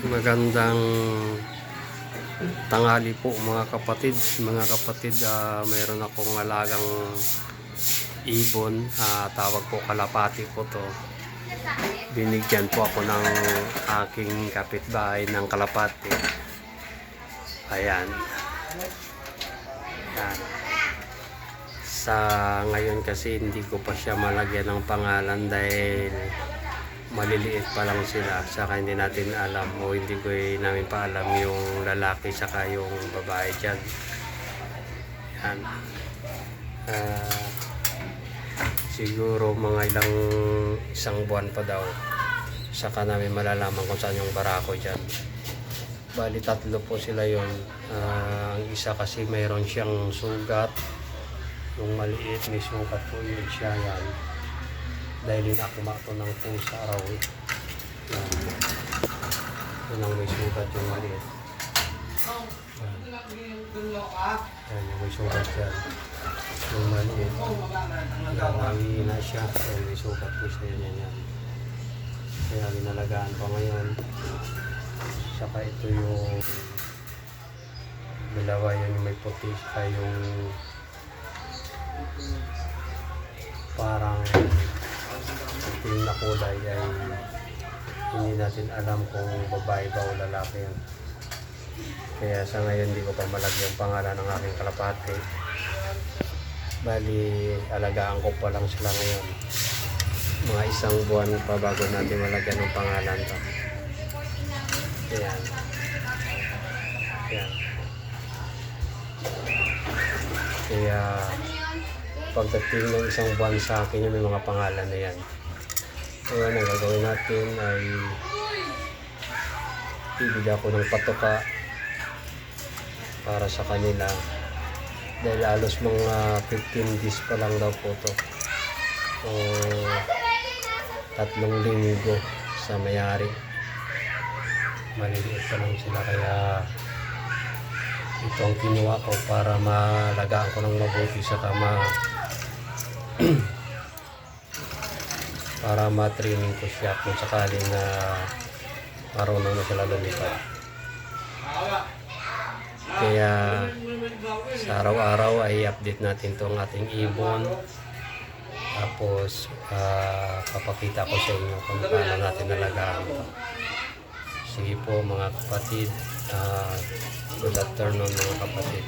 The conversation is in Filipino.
Magandang tanghali po mga kapatid. Mayroon akong alagang ibon. Tawag po kalapati po to. Binigyan po ako ng aking kapitbahay ng kalapati. Ayan. Ayan. Sa ngayon kasi hindi ko pa siya malagyan ng pangalan dahil maliliit pa lang sila, saka hindi natin alam o hindi ko namin pa alam yung lalaki saka yung babae dyan. Yan. Siguro mga isang buwan pa daw saka namin malalaman kung saan yung barako dyan. Bali 3 po sila yon. Ang isa kasi mayroon siyang sugat, yung maliit may sugat po yun siya. Yan dahil inakma ito ng pusa raw. Yan ang may sugat yung maliit. Yan yung may sugat yan. Yung maliit. Nangihina siya. Yan may sugat po siya. Yan. Kaya binalagaan pa ngayon. Saka ito yung dalawa yun yung may puti. Saka yung parang itim na kulay ay hindi natin alam kung babae ba o lalaki yan. Kaya sa ngayon hindi ko pa malagyan pangalan ng aking kalapati. Bali alagaan ko pa lang sila ngayon. Mga 1 buwan pa bago natin malagyan ng pangalan to. Ayan. Ayan. Kaya pagdating ng 1 buwan sa akin yung may mga pangalan na yan. Kaya ang gagawin natin ay bibili ako ng patoka para sa kanila dahil halos mga 15 days pa lang daw po to o 3 linggo sa mayari. Maliliit pa lang sila kaya ito ang kinuha ko para malagaan ko ng mabuti saka para ma-training ko siya kung sakaling marunong na sila lumipad. Kaya sa araw-araw ay update natin itong ating ibon. Tapos papakita ko sa inyo kung paano natin nalagaan ito. Sige po mga kapatid, good afternoon mga kapatid.